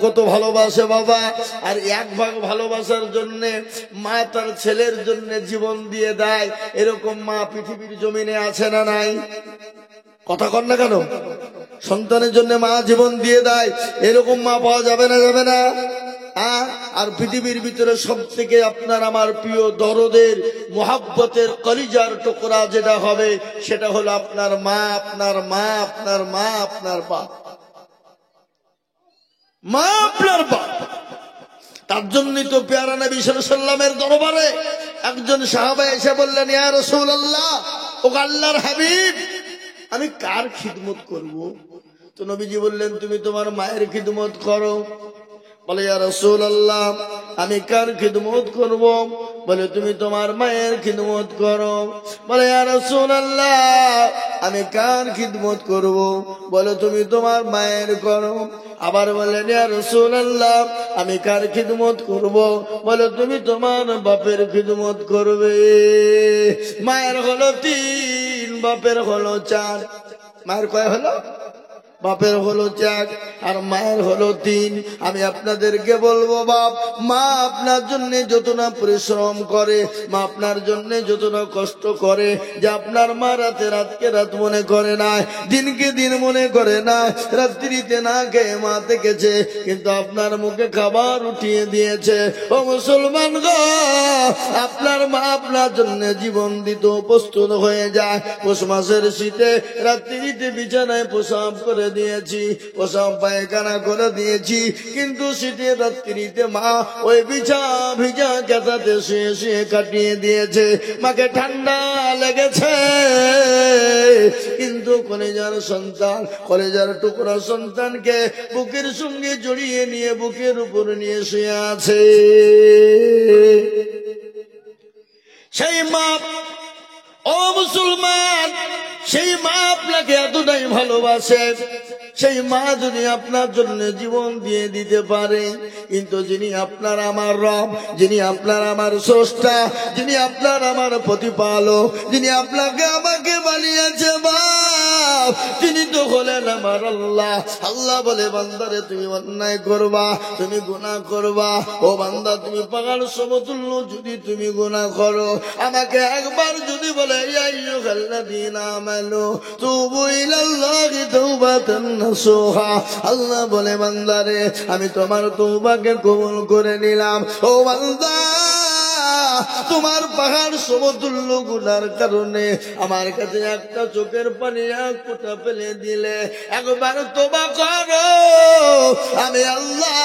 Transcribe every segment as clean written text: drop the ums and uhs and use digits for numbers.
কত ভালোবাসে বাবা, আর 1 ভাগ ভালোবাসার জন্য মা তার ছেলের জন্য জীবন দিয়ে দেয়, এরকম মা পৃথিবীর জমিনে আছে না নাই? কথা কন না কেন? সন্তানের জন্য মা জীবন দিয়ে দেয়, এরকম মা পাওয়া যাবে না, যাবে না? আর পৃথিবীর ভিতরে সব থেকে আপনার আমার প্রিয় দরদের মোহাব্বতের কলিজার টুকরা যেটা হবে সেটা হলো আপনার মা, আপনার মা, আপনার মা, আপনার বাপ, মা আপনার বাপ। তার জন্যই তো পেয়ারা নবী সাল্লাল্লাহু আলাইহি ওয়াসাল্লামের দরবারে একজন সাহাবা এসে বললেন, ইয়া রাসূলুল্লাহ, ও আল্লাহর হাবিব, আমি কার খিদমত করব? তো নবীজি বললেন, তুমি তোমার মায়ের খিদমত করো। বলে, ইয়া রাসূলুল্লাহ, আমি কার খিদমত করব? বলে, তুমি তোমার মায়ের খিদমত করো। বলে, ইয়া রাসূলুল্লাহ, আমি কার খিদমত করব? বলে, তুমি তোমার মায়ের করো। আবার বললেন, ইয়া রাসূলুল্লাহ, আমি কার খিদমত করব? বলে, তুমি তোমার বাপের খিদমত করবে। মায়ের হলো 3, বাপের হলো 4। মায়ের কয় হলো? বাপের হলো 4 আর মায়ের হলো 3। আমি আপনাদেরকে বলবো, বাপ মা আপনার জন্য যত না পরিশ্রম করে, মা আপনার জন্য যত না কষ্ট করে, যে আপনার মা রাতকে রাত মনে করে না, দিনকে দিন মনে করে না, রাত্রিতে না খেয়ে মা থেকেছে, কিন্তু আপনার মুখে খাবার উঠিয়ে দিয়েছে। ও মুসলমান গো, আপনার মা আপনার জন্য জীবন দিত, প্রস্তুত হয়ে যায়। পৌষ মাসের শীতে রাত্রিতে বিছানায় প্রসাব করে দিয়েছি, প্রসাব পায়খানা করে দিয়েছি, কিন্তু শীতের রাত্রিতে মা ওই ভিজা কাঁথাতে শুয়ে শুয়ে কাটিয়ে দিয়েছে। মাকে ঠান্ডা লেগেছে, কিন্তু কলেজার সন্তান, কলেজার টুকরা সন্তানকে বুকের সঙ্গে জড়িয়ে নিয়ে বুকের উপর নিয়ে শুয়ে আছে। সেই মা, ও মুসলমান, সেই মা আপনাকে এতটাই ভালোবাসে। সেই মা যদি আপনার জন্য জীবন দিয়ে দিতে পারে, কিন্তু যিনি আপনার আমার রব, যিনি আপনার আমার স্রষ্টা, যিনি আপনার আমার প্রতিপালক, যিনি আপনাকে আমাকে বানিয়েছে বাপ, তিনি তো হলেন আমার আল্লাহ। আল্লাহ বলে, বান্দারে তুমি অন্যায় করবা, তুমি গুনাহ করবা, ও বান্দা তুমি পাহাড় সমতুল্য যদি তুমি গুনাহ করো, আমাকে একবার যদি বলে, ইয়া আইয়ুহাল্লাযীনা আমানু তুবু ইলাল্লাহি তাওবাতান নাসুহা, আল্লাহ বলে, বান্দারে আমি তোমার তওবাকে কবুল করে নিলাম। ও বান্দা, তোমার পাহাড় সমতুল্য গুনার কারণে আমার কাছে একটা চোখের পানি এক ফোঁটা ফেলে দিলে, একবার তওবা করো, আমি আল্লাহ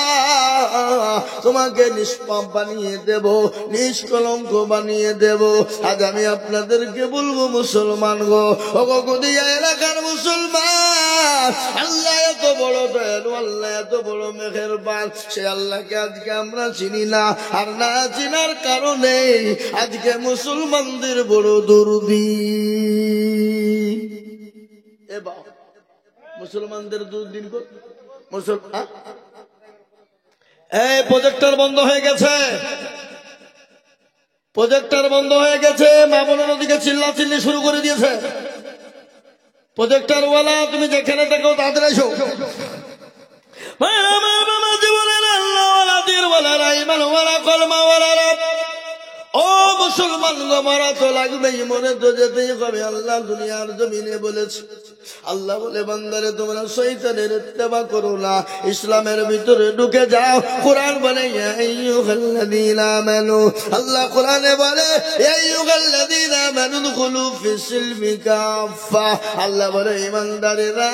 তোমাকে নিষ্পাপ বানিয়ে দেব, নিষ্কলঙ্ক বানিয়ে দেব। আজ আমি আপনাদেরকে বলবো, মুসলমান গো, ও গদিয়া এলাকার মুসলমান, আল্লাহ এত বড় দয়ালু, আল্লাহ এত বড় মেহেরবান, সে আল্লাহকে আজকে আমরা চিনি না, আর না চিনার কারণে আজকে মুসলমানদের বড় দুর্দি। মুসলমানদের দুর্দিন মুসলমান, এই প্রজেক্টর বন্ধ হয়ে গেছে, প্রজেক্টর বন্ধ হয়ে গেছে, মা বোনের ওদিকে চিল্লাচিল্লি শুরু করে দিয়েছে। প্রজেক্টর ওয়ালা, তুমি যেখানে দেখো তাদের এসো। ও মুসলমান, মারা তো লাগবেই, মনে তো যেতেই হবে। আল্লাহ দুনিয়ার জমিনে বলেছে, আল্লাহ বলে, বান্দারে তোমরা শয়তানের ইত্তেবা করো না, ইসলামের ভিতরে ঢুকে যাও। কোরআন বলে, ইয়া আইয়ুহাল্লাযীনা আমানু, আল্লাহ কোরআনে বলে, ইয়া আইয়ুহাল্লাযীনা আমানু দুখুলু ফিস-সিলমি কাফা, আল্লাহ বলে, ঈমানদারেরা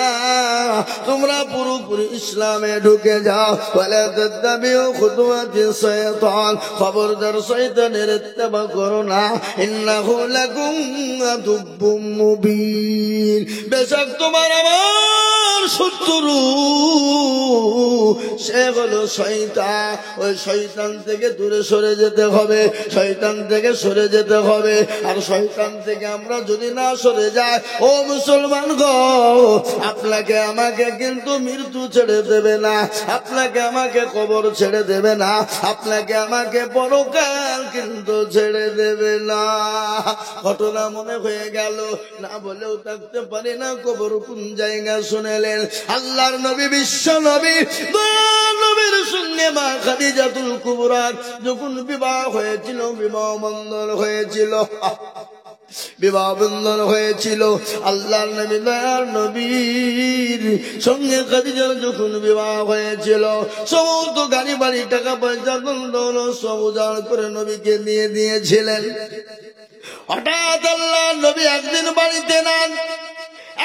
তোমরা পুরোপুরি ইসলামে ঢুকে যাও। ওয়ালা তাত্তাবিউ খুতুওয়াতিশ শাইতান, খবরদার শয়তানের ইত্তেবা করো না, ইন্নাহু লাকুম আদুব্বুম মুবিন, বেশক তোমার আমার শত্রু সে হলো শয়তান। ওই শয়তান থেকে দূরে সরে যেতে হবে, শয়তান থেকে সরে যেতে হবে। আর শয়তান থেকে আমরা যদি না সরে যাই, ও মুসলমান গো, আপনাকে আমাকে কিন্তু মৃত্যু ছেড়ে দেবে না, আপনাকে আমাকে কবর ছেড়ে দেবে না, আপনাকে আমাকে পরকাল কিন্তু ছেড়ে দেবে না। ঘটনা মনে হয়ে গেল, না বলেও থাকতে পারি না, কবর কোন জায়গা শুনেলেন? আল্লাহর নবী, বিশ্ব নবী, নবীর খাদিজাতুল কুবরা যখন বিবাহ হয়েছিল, বিবাহ বন্ধন হয়েছিল, বিবাহ বন্ধন হয়েছিল, আল্লাহর নবী দয়ার নবীর সঙ্গে খাদিজার যখন বিবাহ হয়েছিল, সমস্ত গাড়ি বাড়ি টাকা পয়সা সব উজাড় করে নবীকে দিয়ে দিয়েছিলেন। হঠাৎ আল্লাহর নবী একদিন বাড়িতে নেন,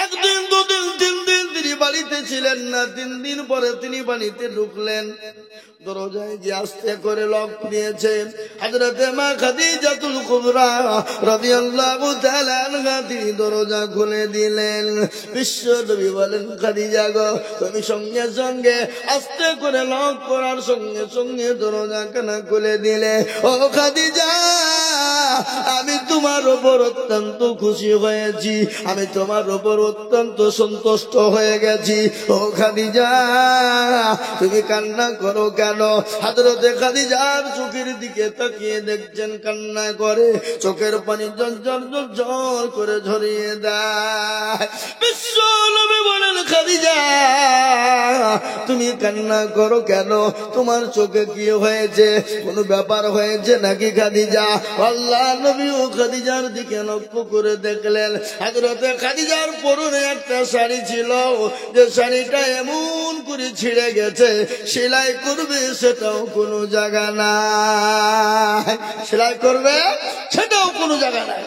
একদিন দুদিন তিন দিন তিনি বাড়িতে ছিলেন না। 3 দিন পরে তিনি বাড়িতে ঢুকলেন, দরজায় যে আস্তে করে লক দিয়েছে হযরতে মা খাদিজাতুল কুবরা রাদিয়াল্লাহু তাআলা আনহা, তিনি দরজা খুলে দিলেন। বিশ্ব নবী বলেন, খাদিজা গো, তুমি সঙ্গে সঙ্গে আস্তে করে লক করার সঙ্গে সঙ্গে দরজা কেন খুলে দিলে? ও খাদিজা, আমি তোমার উপর অত্যন্ত খুশি হয়েছি, আমি তোমার উপর অত্যন্ত সন্তুষ্ট হয়ে গেছি। ও খাদিজা, তুমি কান্না করো কেন? হযরতে খাদিজার চোখের দিকে তাকিয়ে দেখছেন কান্না করে, চোখের পানি জল জল করে ঝরিয়ে দেয়। বিশ্ব নবী বলেন, খাদিজা, তুমি কান্না করো কেন? তোমার চোখে কি হয়েছে? কোনো ব্যাপার হয়েছে নাকি খাদিজা? আল্লাহ নবী ও খাদিজার দিকে লক্ষ্য করে দেখলেন, হযরতে খাদিজার পরনে একটা শাড়ি ছিল, যে শাড়িটা এমন করে ছিঁড়ে গেছে, সেলাই করবে সেটাও কোনো জায়গা নাই, সেলাই করবে সেটাও কোনো জায়গা নাই।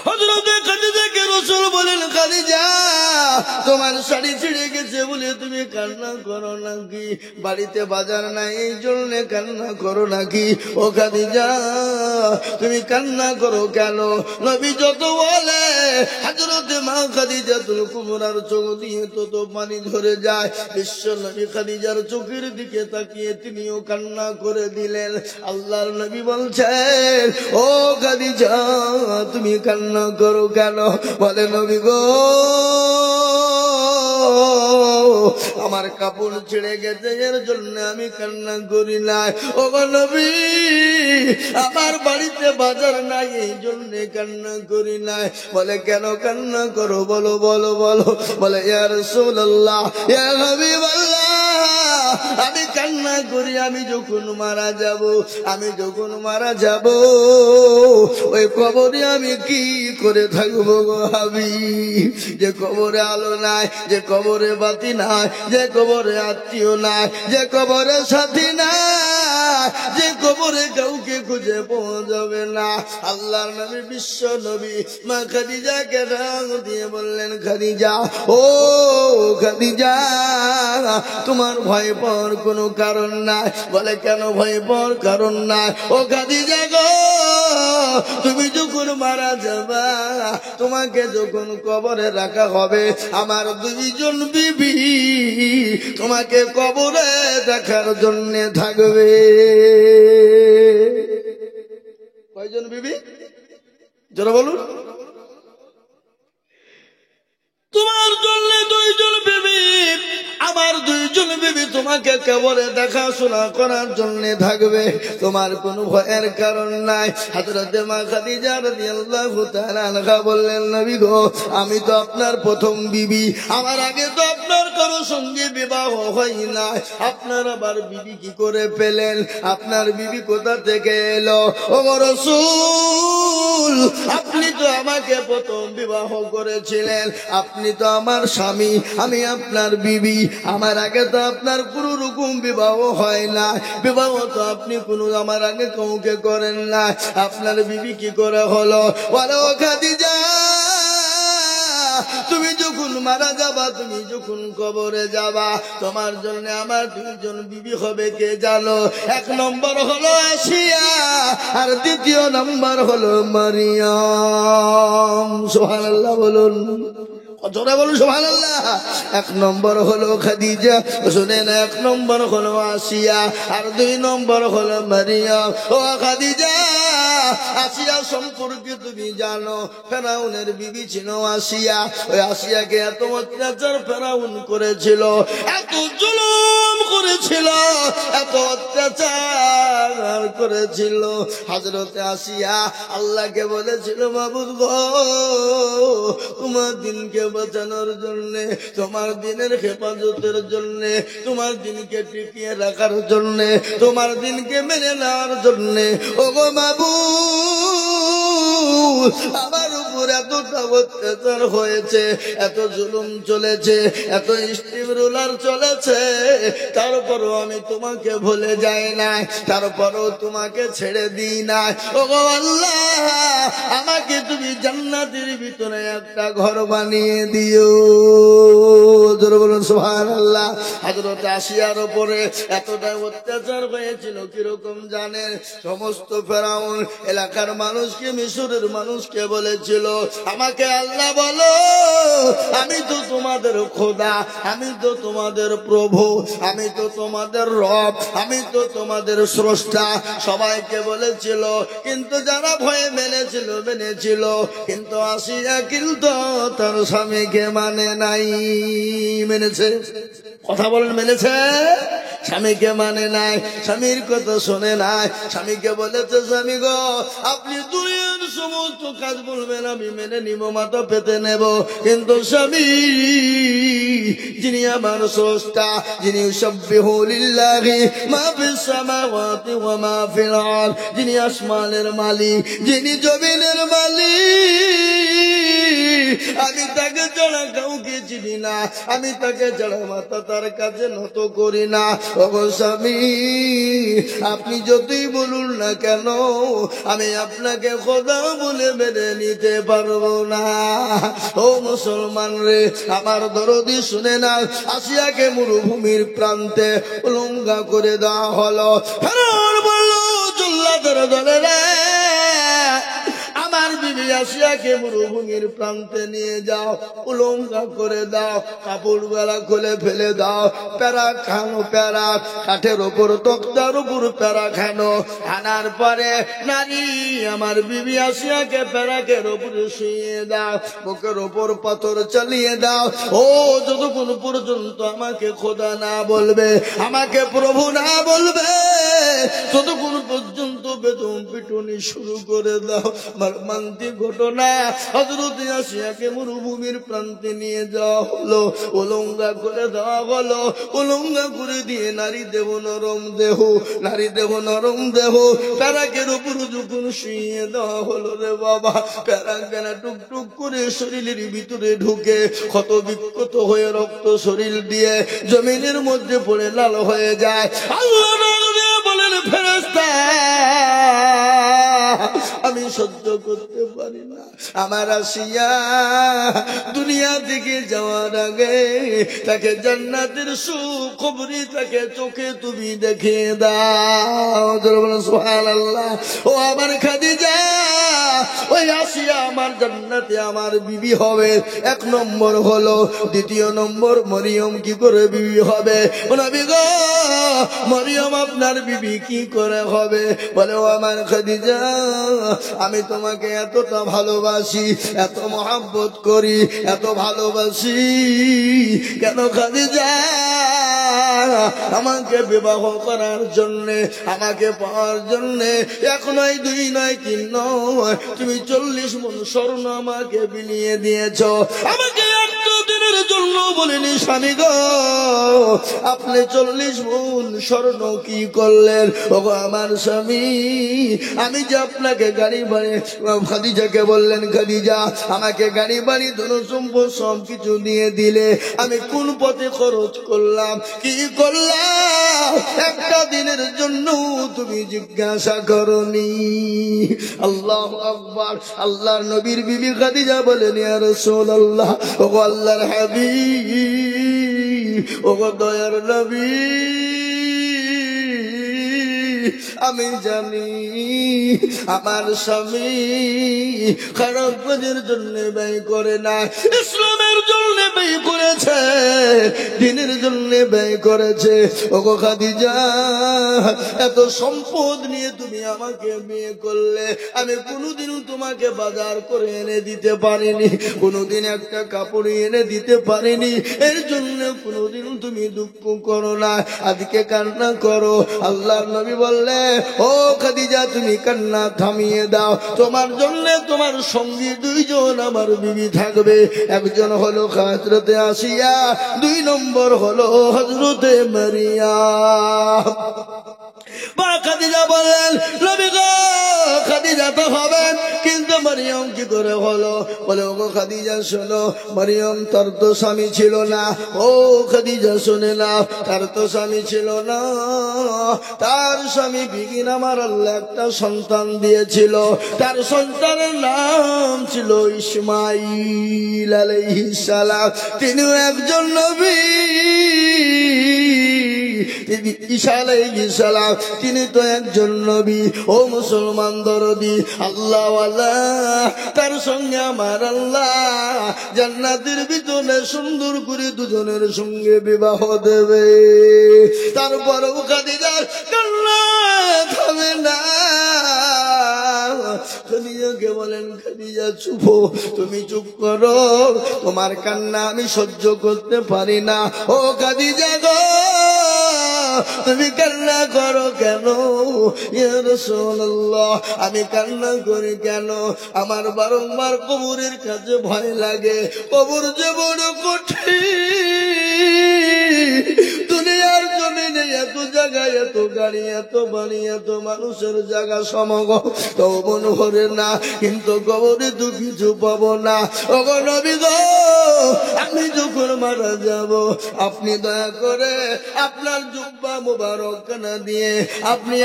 হযরতে খাদিজাকে রাসূল বলেন, খাদিজা, তোমার শাড়ি ছিঁড়ে গেছে বলে তুমি কান্না করো নাকি? বাড়িতে বাজার নাই এই জন্য কান্না করো নাকি? ও খাদিজা, তুমি কান্না করো কেন? নবী যত বলে, হযরতে মা খাদিজাতুল কুবরার চোখ দিয়ে তত পানি ঝরে যায়। বিশ্ব নবী খাদিজার চোখের দিকে তাকিয়ে তিনিও কান্না করে দিলেন। আল্লাহর নবী বলছেন, ও খাদিজা, তুমি কান্না করো কেন? বলে, নবী গো, আমার কাপড় ছিঁড়ে গেছে, এর জন্য আমি কান্না করি নাই। ও নবী, আমার বাড়িতে বাজার নাই এই জন্য কান্না করি নাই। বলে, কেন কান্না করো? বলো বলো বলো। বলে, ইয়া রাসূলুল্লাহ, ইয়া হাবিবাল্লাহ, আমি কান্না করি, আমি যখন মারা যাব, আমি যখন মারা যাব, ওই কবরে আমি কি করে থাকবো গো হাবিব? যে কবরে আলো নাই, যে কবরে বাতি নাই, যে কবরে আত্মীয় নাই, যে কবরে সাথী নাই, যে কবরে কাউকে খুঁজে পাওয়া যাবে না। আল্লাহর নবী বিশ্ব নবী মা খাদিজাকে ডাক দিয়ে বললেন, খাদিজা, ও খাদিজা, তোমার ভয় পাওয়ার কোনো কারণ নাই। বলে, কেন ভয় পাওয়ার কারণ নাই? ও খাদিজা গো, তুমি যখন মারা যাবা, তোমাকে যখন কবরে রাখা হবে, আমার 2 জন বিবি তোমাকে কবরে দেখার জন্য থাকবে। কয়জন বিবি? যারা বলুন, তোমার জন্য 2 জন বিবি, আমার 2 জন বিবি তোমাকে কবরে দেখাশোনা করার জন্য থাকবে, তোমার কোনো ভয়ের কারণ নাই। হযরতে মা খাদিজা রাদিয়াল্লাহু তাআলা আনহা বললেন, নবী গো, আমি তো আপনার প্রথম বিবি, আমার আগে তো আপনার কারো সঙ্গে বিবাহ হয় না, আপনার আবার বিবি কি করে পেলেন? আপনার বিবি কোথা থেকে এলো? ও রাসূল, আপনি তো আমাকে প্রথম বিবাহ করেছিলেন, আপনি তো আমার স্বামী, আমি আপনার বিবি, আমার আগে তো আপনার কোনো রকম বিবাহ হয় না, বিবাহ তো আপনি কোনো আমার আগে কাউকে করেন না, আপনার বিবি কি করে হলো? বলে, ও খাদিজা, তুমি যখন মারা যাবা, তুমি যখন কবরে যাবা, তোমার জন্য আমার 2 জন বিবি হবে কে জানো? 1 নম্বর হলো আসিয়া, আর 2য় নম্বর হলো মারিয়াম। সুবহানাল্লাহ বলুন, জোরে বলুন সুবহানাল্লাহ। 1 নম্বর হলো খাদিজা, শুনেন, 1 নম্বর হলো আসিয়া, আর 2 নম্বর হলো মারিয়াম। ও খাদিজা, আসিয়া সম্পর্কে তুমি জানো, ফেরাউনের বিবি ছিল আসিয়া। ওই আসিয়াকে এত অত্যাচার ফেরাউন করেছিল, এত জুলুম করেছিল, এত অত্যাচার করেছিল। হযরতে আসিয়া আল্লাহকে বলেছিল, মাবুদ গো, তোমার দিনকে বাঁচানোর জন্যে, তোমার দিনের হেফাজতের জন্যে, তোমার দিনকে টিকিয়ে রাখার জন্যে, তোমার দিনকে মেনে নেওয়ার জন্যে, ওগো মাবুদ, আমার উপর এতটা অত্যাচার হয়েছে, এত জুলুম চলেছে, এত স্টিম রুলার চলেছে, তারপরও আমি তোমাকে ভুলে যাই না, তারপরও তোমাকে ছেড়ে দিই না। ওগো আল্লাহ, আমাকে তুমি জান্নাতের ভিতরে একটা ঘর বানিয়ে দিও। জোরে বলুন সুবহানাল্লাহ। হযরত আসিয়ার উপরে এতটা অত্যাচার হয়েছিল, কিরকম জানেন? সমস্ত ফেরাউন এলাকার মানুষকে, মিশরের মানুষকে বলেছিল, আমাকে আল্লাহ বলো, আমি তো তোমাদের খোদা, আমি তো তোমাদের প্রভু, আমি তো তোমাদের রব, আমি তো তোমাদের স্রষ্টা। সবাইকে বলেছিল, কিন্তু যারা ভয়ে মেনেছিল, কিন্তু আসিয়া কিন্তু তার স্বামীকে মানে নাই। মেনেছে? কথা বলেন, মেনেছে? স্বামীকে মানে নাই, স্বামীর কথা শোনে নাই। স্বামীকে বলেছে, স্বামী গো, আপনি দুনিয়ার সমস্ত কাজ বলবেন, আমি মেনে নিব, মাথা পেতে নেব, কিন্তু স্বামী, যিনি আমার স্রষ্টা, যিনি ইউসাব্বিহু লিল্লাহি মা ফিস সামাওয়াতি ওয়া মা ফিল আরদ, যিনি আসমানের মালিক, যিনি জমিনের মালিক, আমি তাকে ছাড়া কাউকে চিনি না, আমি তাকে ছাড়া মাথা তার কাছে নত করি না। ওগো স্বামী, আপনি যতই বলুন না কেন, আমি আপনাকে খোদা বলে মেনে নিতে পারবো না। ও মুসলমান রে, আমার দরদি শুনে না, আসিয়াকে মরুভূমির প্রান্তে উলঙ্গা করে দেওয়া হলো। ফেরাউন বলল, জল্লাদের দলেরা, আমার বিবি আসিয়াকে মরুভূমির প্রান্তে নিয়ে যাও, উলঙ্গা করে দাও, কাপড় গলা খুলে ফেলে দাও, প্যারা খানো, প্যারা কাঠের ওপর, তক্তার উপর প্যারা খানো। আনার পরে নারী আমার বিবি আসিয়াকে প্যারাকের ওপরে শুয়ে দাও, বুকের ওপর পাথর চালিয়ে দাও। ও যতক্ষণ পর্যন্ত আমাকে খোদা না বলবে, আমাকে প্রভু না বলবে, ততক্ষণ পর্যন্ত বেদম পিটুনি শুরু করে দাও। মর্মান্তিক ঘটনা, হযরত আসিয়াকে মরুভূমির প্রান্তে নিয়ে যাওয়া হলো, উলঙ্গা করে দেওয়া হলো। উলঙ্গা করে দিয়ে নারী দেহ নরম দেহ, নারী দেহ নরম দেহ, প্যারাকের উপর যখন শুয়ে দেওয়া হলো, রে বাবা, প্যারাকেনা টুকটুক করে শরীরের ভিতরে ঢুকে ক্ষত বিক্ষত হয়ে রক্ত শরীর দিয়ে জমিনের মধ্যে পড়ে লাল হয়ে যায়। আল্লাহ বলেন, ফেরেশতা, আমি সহ্য করতে পারি না। আমার আসিয়া দুনিয়া থেকে যাওয়ার আগে তাকে জান্নাতের সুখবরি তাকে চোখে তুমি দেখে দাও। সুবহানাল্লাহ। ও আমার খাদিজা, ওই আসিয়া আমার জান্নাতে আমার বিবি হবে, এক নম্বর হলো। দ্বিতীয় নম্বর, মরিয়ম কি করে বিবি হবে? ও নবী গো, মরিয়ম আপনার বিবি কি করে হবে? বলে, ও আমার খাদিজা, আমি তোমাকে এতটা ভালোবাসি, এত মহব্বত করি, এত ভালোবাসি, কেন খাদিজা? আমাকে বিবাহ করার জন্যে, আমাকে পাওয়ার জন্যে, এক নয়, দুই নয়, তিন নয়, তুমি 40 মণ স্বর্ণ আমাকে বিলিয়ে দিয়েছ। আমাকে দিনের জন্য বলিনি, স্বামী গো, আপনি 40 মণ স্বর্ণ কি করলেন? ওগো আমার স্বামী, আমি যে আপনাকে গাড়ি বাড়ি, খাদিজাকে বললেন, খাদিজা, আমাকে গাড়ি বাড়ি ধন সম্পদ সব কিছু দিয়ে দিলে, আমি কোন পথে খরচ করলাম, কি করলাম, একটা দিনের জন্য তুমি জিজ্ঞাসা করনি। আল্লাহু আকবার। আল্লাহর নবীর বিবি খাদিজা বলেন, ইয়া রাসূলুল্লাহ, ওগো আল্লাহর হাবিব, ওগো দয়ার নবী, আমি জানি আমার স্বামী খারাপ কাজের জন্য ব্যয় করে না, ইসলামের জন্য জন্য ব্যয় করেছে, দিনের জন্য ব্যয় করেছে। ওগো খাদিজা, এত সম্পদ নিয়ে তুমি আমাকে বিয়ে করলে, আমি কোনোদিনও তোমাকে বাজার করে এনে দিতে পারিনি, কোনোদিন একটা কাপড় এনে দিতে পারিনি, এর জন্য কোনোদিনও তুমি দুঃখ করো না, আজকে কান্না করো। আল্লাহর নবী বললে, ও খাদিজা তুমি কান্না থামিয়ে দাও, তোমার জন্য তোমার সঙ্গী দুইজন আমার বিবি থাকবে, একজন হলো হযরতে আসিয়া, 2 নম্বর হলো হযরতে মারিয়াম। বা খাদিজা বললেন, নবী গো খাদিজা তো হবে, কিন্তু মারিয়াম কি করে হলো? বলে, ওগো খাদিজা শোনো, মারিয়াম তার তো স্বামী ছিল না। ও খাদিজা শুনে না, তার তো স্বামী ছিল না, তার স্বামী বিগিন আমার আল্লাহ একটা সন্তান দিয়েছিল, তার সন্তানের নাম ছিল ইসমাঈল আলাইহিস সালাম, তিনিও একজন নবী। ঈসা আলাইহিস সালাম তিনি তো একজন নবী। ও মুসলমান দরদি আল্লাহওয়ালা, তার সঙ্গে আমার আল্লাহ জান্নাতের ভিতরে সুন্দর করে দুজনের সঙ্গে বিবাহ দেবে। তারপরেও খাদিজার কান্না থামে না। খাদিজাকে বলেন, খাদিজা চুপ, তুমি চুপ করো, তোমার কান্না আমি সহ্য করতে পারি না। ও খাদিজা গো, তুমি কান্না করো কেন? ইয়া রাসূলুল্লাহ, আমি কান্না করি কেন? আমার বারংবার কবরের কাছে ভয় লাগে, কবর যে বড় কঠিন। দুনিয়ার জমিনে এত জায়গায় এত গাড়ি এত বাড়ি এত মানুষের জায়গা সমাগম, তো মনে করে না, কিন্তু কবরে তো কিছু পাবো না। ওগো নবী গো, আমি যখন মারা যাব, আপনি দয়া করে আপনার জুব্বা মুবারক কানা দিয়ে আপনি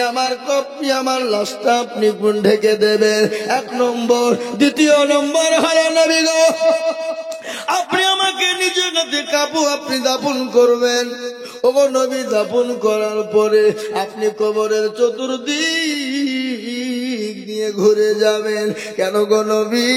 আমার লাশটা আপনি কোন ঢেকে দেবেন, 1 নম্বর। দ্বিতীয় নম্বর হলো নবী গো, আপনি আমাকে নিজের হাতে কাপড় আপনি দাফন করবেন। ওগো নবী, দাফন করার পরে আপনি কবরের চতুর্দিক দিয়ে ঘুরে যাবেন। কেন গো নবী?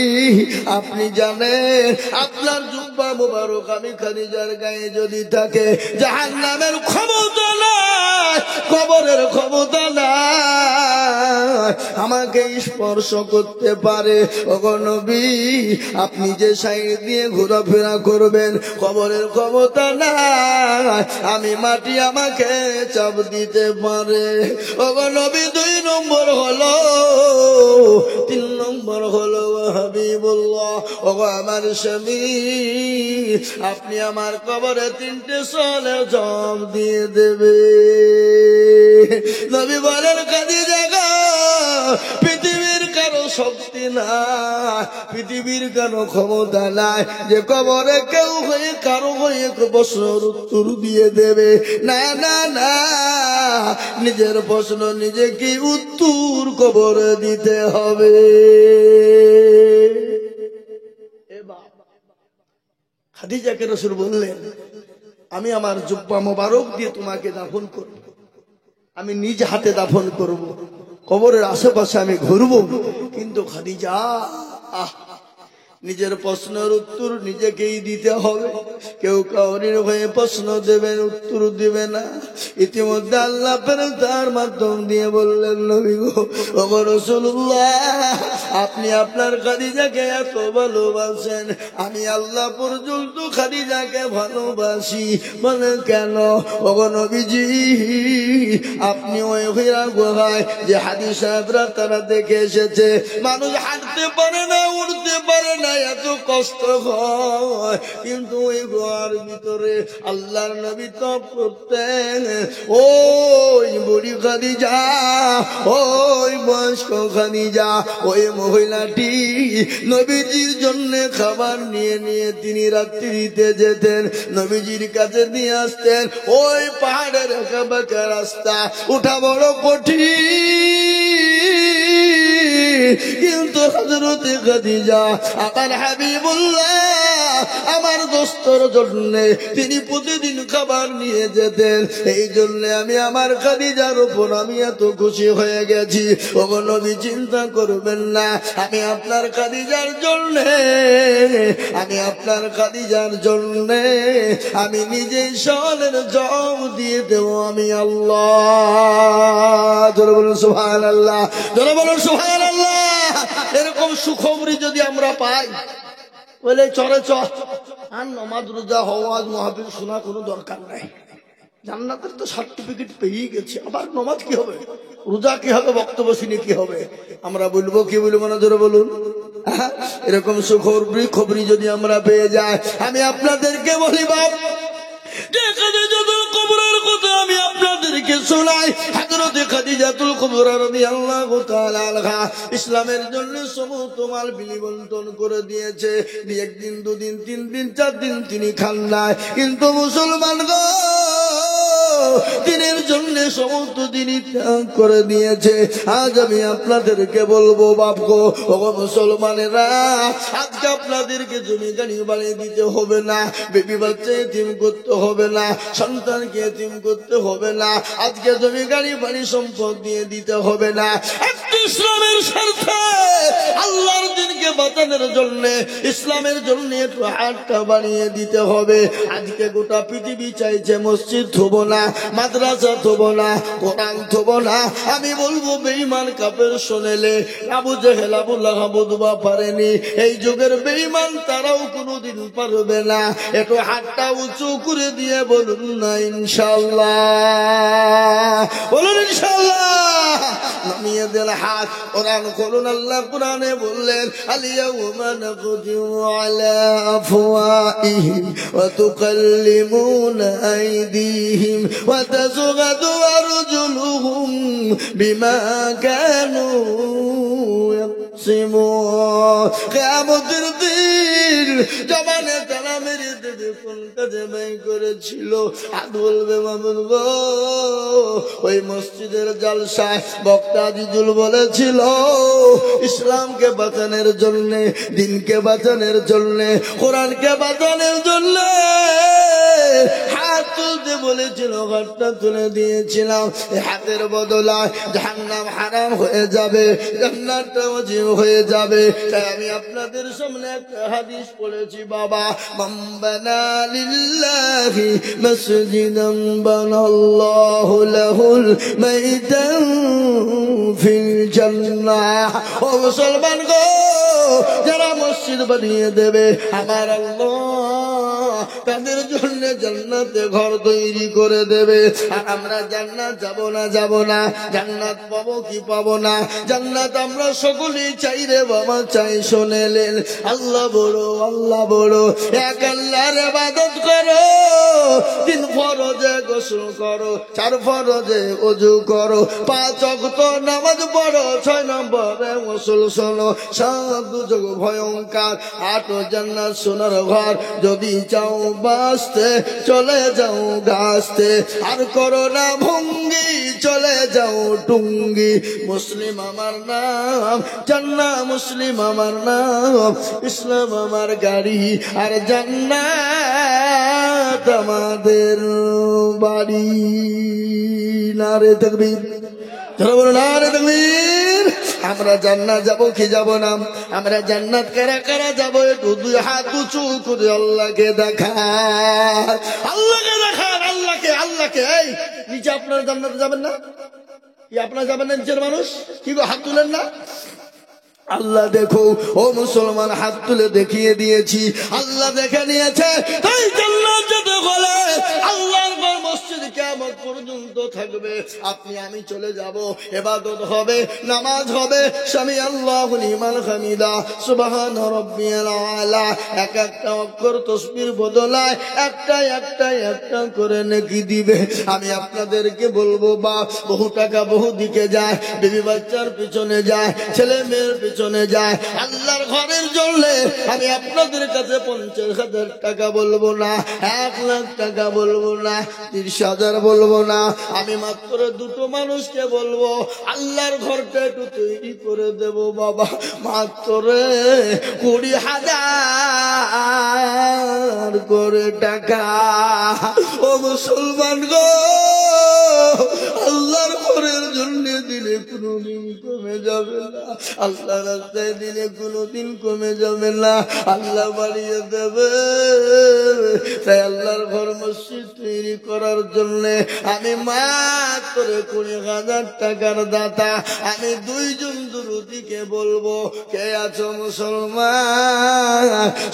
আপনি জানেন আপনার জুব্বা মুবারক আমি খাদিজার গায়ে যদি থাকে, জাহান্নামের ক্ষমতা নাই, কবরের ক্ষমতা নাই আমাকে স্পর্শ করতে পারে। ওগো নবী, আপনি যে সাইড দিয়ে ঘোরাফেরা করবেন, কবরের ক্ষমতা নাই, আমি মাটি আমাকে চাপ দিতে পারে। ওগো নবী, 2 নম্বর হলো, 3 নম্বর হলো হাবিবুল্লাহ, ওগো আমার স্বামী, আপনি আমার কবরে 3টে সলে জব দিয়ে দেবে। নবী বলেন, খাদিজা গো, পৃথিবীর কারো শক্তি নাই, পৃথিবীর কারো ক্ষমতা নাই যে কবরে কেউ হয়ে কারো হয়ে প্রশ্নের উত্তর দিয়ে দেবে। না না না, নিজের প্রশ্ন নিজেকে উত্তর কবরে দিতে হবে। খাদিজাকে রাসূল বললেন, আমি আমার জুব্বা মোবারক দিয়ে তোমাকে দাফন করব, আমি নিজ হাতে দাফন করব, কবরের আশেপাশে আমি ঘুরবো। কিন্তু খাদিজা, নিজের প্রশ্নের উত্তর নিজেকেই দিতে হবে, কেউ কাউরির হয়ে প্রশ্ন দেবেন, উত্তর দিবে না। ইতিমধ্যে আল্লাহ ফেরেশতার মাধ্যম দিয়ে বললেন, নবী গো, ওগো রাসূলুল্লাহ, আপনি আপনার খাদিজাকে এত ভালোবাসেন, আমি আল্লাহ পর্যন্ত খাদিজাকে ভালোবাসি। বলে, কেন? ওগো নবীজি, আপনি ওই হীরা গুহায় যে হাদী সাহেবরা তারা দেখে এসেছে, মানুষ হাঁটতে পারে না, উঠতে পারে না, এত কষ্ট হয়, কিন্তু ওই গুহার ভিতরে আল্লাহর নবী তপ করতেন। ওই বুড়ি খাদিজা, ওই বয়স্ক খাদিজা, ওই মহিলাটি নবীজির জন্য খাবার নিয়ে নিয়ে তিনি রাত্রিতে যেতেন, নবীজির কাছে দিয়ে আসতেন। ওই পাহাড়ের একা বাঁকা রাস্তা, উঠা বড় কঠিন, কিন্তু হযরতে খাদিজা আমার হাবিবুল্লাহ আমার দোস্তর জন্য তিনি প্রতিদিন খাবার নিয়ে যেতেন। এই জন্য আমি আমার খাদিজার উপর আমি এত খুশি হয়ে গেছি। ওগো নবী, চিন্তা করবেন না, আমি আপনার খাদিজার জন্য, আমি আপনার খাদিজার জন্য আমি নিজেই শানের জব দিয়ে দেব আমি আল্লাহ। জোরে বলুন সুবহানাল্লাহ, জোরে বলুন সুবহানাল্লাহ। এরকম সুখবরি যদি আমরা পাই, বলে চরে চ আর নমাজ রোজা হওয়াজ মাহফিল শোনা কোনো দরকার নাই, জান্নাতের তো সার্টিফিকেট পেয়েই গেছে, আবার নমাজ কি হবে, রোজা কি হবে, বক্তব্য শুনে কি হবে? আমরা বলবো কি বলবো না? জোরে বলুন। এরকম সুখবরি যদি আমরা পেয়ে যাই, আমি আপনাদেরকে বলি বাপ, কবরের কথা আমি আপনাদেরকে শোনাই। হযরত খাদিজাতুল কুবরা রাদিয়াল্লাহু তাআলা আনহা ইসলামের জন্য সমস্ত মাল বিলিবন্টন করে দিয়েছে। একদিন, দুদিন, 3 দিন, 4 দিন তিনি খান নাই, কিন্তু মুসলমান গো দিনের জন্য সমস্ত দিনই ত্যাগ করে দিয়েছে। আজ আমি আপনাদেরকে বলবো বাপ গো, ও মুসলমানেরা, আজকে আপনাদেরকে জমি গাড়ি বানিয়ে দিতে হবে না, বেবি বাচ্চা এতিম করতে হবে না, সন্তানকে এতিম করতে হবে না, আজকে জমি গাড়ি বাড়ি সম্পদ দিয়ে দিতে হবে না। একটু ইসলামের স্বার্থে আল্লাহর দিনকে বাঁচানোর জন্য, ইসলামের জন্য একটু হাতটা বানিয়ে দিতে হবে। আজকে গোটা পৃথিবী চাইছে মসজিদ থবো না, মাদ্রাসা থবো না, কোরআন থবো না। আমি বলবো বেঈমান কাফের শোনেলে আবু জেহেল আবু লাহাব দুবা পারেনি, এই যুগের বেঈমান তারাও কোনোদিন পারবে না। একটু হাতটা উঁচু করে দিয়ে বলুন না ইনশাআল্লাহ, বলুন ইনশাআল্লাহ। নামিয়ে দিল হাত, কোরআন খুলুন। আল্লাহ কোরআনে বললেন আল-ইয়াওমা নাখতিমু আলা আফওয়াহিহিম ওয়া তুকাল্লিমুনা আইদিহিম ওয়া তাশহাদু আরজুলুহুম বিমা কানু ইয়াকসিমুন। কিয়ামতের দিন জমানে তারা মেরে দেবে কোন কাজে ব্যয় করেছিল। আর বলবে মামুন গো, ওই মসজিদের জালসায় বক্তা আজিজুল বলেছিল ইসলামকে বাঁচানোর জন্য, দিনকে বাঁচানোর জন্য, কোরআনকে বাঁচানোর জন্য হাত তুলতে বলেছিল, হাতটা তুলে দিয়েছিলাম। হাতের বদলায় জাহান্নাম হারাম হয়ে যাবে, জান্নাতটা ওয়াজিব হয়ে যাবে। তাই আমি আপনাদের সামনে একটা হাদিস পড়েছি বাবা, মান বানা লিল্লাহি মাসজিদান বানাল্লাহু লাহুল মাইদান ফিল জান্নাহ। ও মুসলমান গো, যারা মসজিদ বানিয়ে দেবে আমার আল্লাহ তাদের জন্য জান্নাতে ঘর তৈরি করে দেবে। আর আমরা জান্নাত যাব না, যাব না, জান্নাত পাবো কি পাবো না? জান্নাত আমরা সকলেই চাই রে বাবা, চাই। শোনেলেন আল্লাহ বড়, আল্লাহ বড়, এক আল্লাহর ইবাদত করো, 3 ফরজে গোসল করো, 4 ফরজে ওযু করো, 5 ওয়াক্ত নামাজ পড়ো, 6 নম্বরে গোসল শোনো, 7 দুজক ভয়ঙ্কর, 8 জান্নাত সোনার ঘর। যদি চাও বাঁচতে চলে যাও গাছতে, আর করো না ভঙ্গি চলে যাও টুঙ্গি। মুসলিম আমার নাম, জান্নাত মুসলিম আমার নাম, ইসলাম আমার গাড়ি, আর জান্নাত আমাদের বাড়ি। নারে তাকবীর, যারা বলো নারে তাকবীর। আমরা জান্নাত যাব কি যাব না? আমরা জান্নাত কারা কারা যাব? একটু 2 হাত উঁচু করে আল্লাহকে দেখান, আল্লাহকে দেখান, আল্লাহকে, আল্লাহকে। এই নিচে আপনারা জান্নাতে যাবেন না? কি আপনারা যাবেন না নিচের মানুষ? কি গো হাত তুলেন না? আল্লাহ দেখো, ও মুসলমান, হাত তুলে দেখিয়ে দিয়েছি, আল্লাহ দেখে নিয়েছে। তাই জান্নাত যেতে হলে আল্লাহর ঘর মসজিদ কিয়ামত পর্যন্ত থাকবে। আপনি আমি চলে যাব, ইবাদত হবে, নামাজ হবে, সামি আল্লাহু লিমান হামিদা, সুবহান রাব্বিয়াল আলা। এক একটা অক্ষর তাসবিহ বদলায় একটা একটা একটা করে নেকি দিবে। আমি আপনাদেরকে বলবো বাপ, বহু টাকা বহু দিকে যায়, বিবি বাচ্চার পিছনে যায়, ছেলে মেয়ের পিছনে যায়, আল্লাহর ঘরের জন্য আমি আপনাদের কাছে 50,000 টাকা বলবো না, 1 লাখ টাকা বলবো না, 30,000 বলবো না, আমি মাত্র দুটো মানুষকে বলবো আল্লাহর ঘরটা একটু তৈরি করে দেব বাবা, মাত্র 20,000 করে টাকা। ও মুসলমান গো, আল্লাহর ঘরের জন্য দিলে কোনোদিন কমে যাবে না, আল্লাহ রাস্তায় দিলে কোনোদিন কমে যাবে না, আল্লাহ বাড়িয়ে দেবে। তাই আল্লাহর ঘর মসজিদ তৈরি করার জন্য আমি মাত্র 20,000 টাকার দাতা। আমি দুইজন দুরুদিকে বলবো, কে আছো মুসলমান?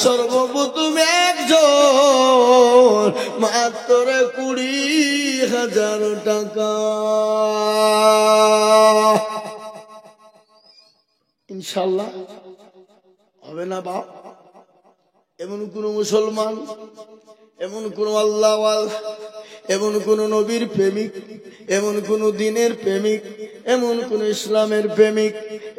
সর্বপ্রথম একজন মাত্র 20,000 টাকা। ইনশাল্লাহ হবে না বাপ? এমন কোন মুসলমান, এমন কোন আল্লাহওয়াল, এমন কোন নবীর প্রেমিক, এমন কোন দিনের প্রেমিক, এমন কোন ইসলামের প্রেমিক,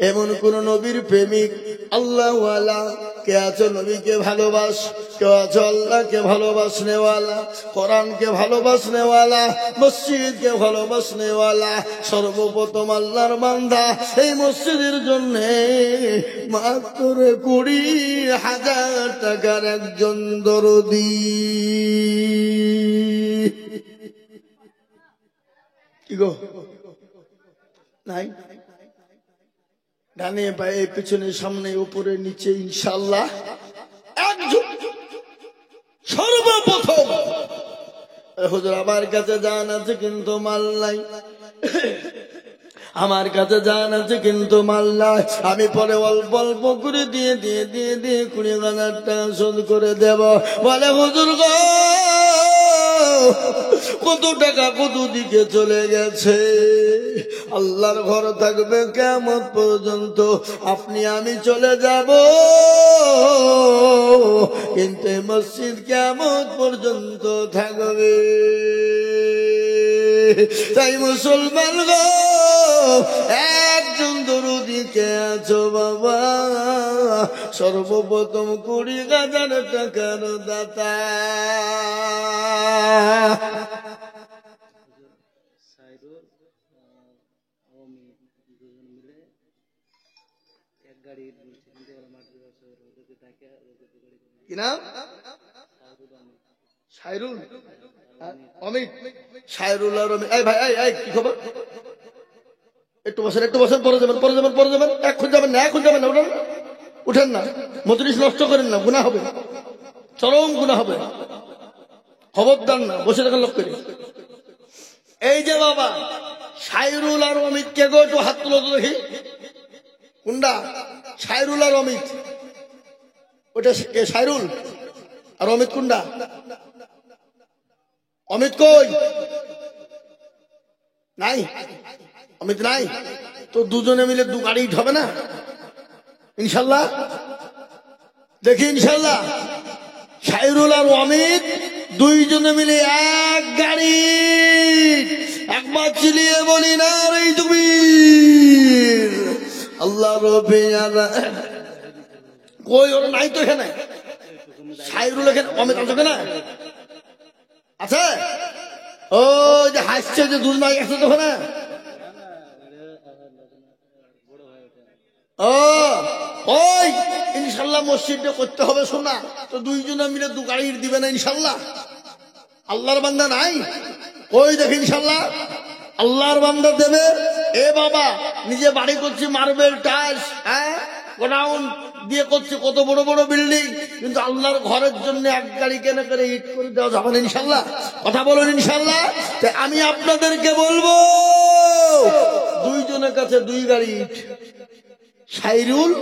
এমন কোন নবীর প্রেমিক আল্লাহওয়ালা কে আছো? নবীকে ভালোবাস, কেউ আছো আল্লাহকে ভালোবাসনেওয়ালা, কোরআনকে ভালোবাসনেওয়ালা, মসজিদকে ভালোবাসনেওয়ালা। সর্বপ্রথম আল্লাহর বান্দা এই মসজিদের জন্য মাত্র 20,000 টাকার একজন দরদি। কি গো নাই? ডানে বায়ে পিছনে সামনে উপরে নিচে ইনশাআল্লাহ একজন। সর্বপ্রথম হুজুর আমার কাছে জান আছে কিন্তু মাল নাই, আমার কাছে জান আছে কিন্তু মাল নাই, আমি পরে অল্প অল্প করে দিয়ে 20,000 টাকা শোধ করে দেব। বলে হুজুর গো, কত টাকা কত দিকে চলে গেছে? আল্লাহর ঘর থাকবে কিয়ামত পর্যন্ত, আপনি আমি চলে যাব, কিন্তু মসজিদ কিয়ামত পর্যন্ত থাকবে। তাই মুসলমান গো, একজন দরুদিকে আছো বাবা, সর্বপ্রথম 20,000 টাকার দাতা। কি নাম? সাইরুল, অমিত, সাইরুল আর অমিত। এই ভাই, এই কি খবর? একটু বসেন, একটু বসেন, পরে যাবেন, পরে যাবেন, পরে যাবেন। এখন যাবেন না, এখন যাবেন না, উঠেন, উঠেন না, মজলিস নষ্ট করেন না, গুনাহ হবে, চরম গুনাহ হবে, খবরদার না, বসে থাকেন লোক করে। এই যে বাবা সাইরুল আর অমিত কে গো? একটু হাত তুলো তো দেখি। কোনটা? সাইরুল আর অমিত? ওটা কে? সাইরুল আর অমিত কোনটা? অমিত কই? নাই, অমিত নাই তো। দুজনে মিলে 2 গাড়ি হবে না ইনশাল্লাহ? দেখি ইনশাল্লাহ সাইরুল আর অমিত দুইজনে মিলে 1 গাড়ি। একবার চিলিয়ে বলি না রে তুমির আল্লাহ রবে। কই ওরা? নাই তো এখানে। সাইরুল এখানে, অমিত আছে না? আছে। ও যে হাসছে যে দুধ নাই আছে তো ওখানে। ও ওই ইনশাল্লাহ মসজিদটা করতে হবে। শোনা তো, দুইজনে মিলে 2 গাড়ি দিবে না ইনশাল্লাহ? আল্লাহর বান্দা নাই? ওই দেখে ইনশাল্লাহ আল্লাহর বান্দা দেবে। এ বাবা নিজে বাড়ি করছি, মার্বেল টাইলস, হ্যাঁ, গোডাউন দিয়ে করছি, কত বড় বড় বিল্ডিং, কিন্তু আল্লাহর ঘরের জন্য 1 গাড়ি কেনা করে ইট করে দেওয়া যাবে না ইনশাল্লাহ? কথা বলুন ইনশাল্লাহ। তাই আমি আপনাদেরকে বলবো, দুইজনের কাছে 2 গাড়ি ইট, সাইরুল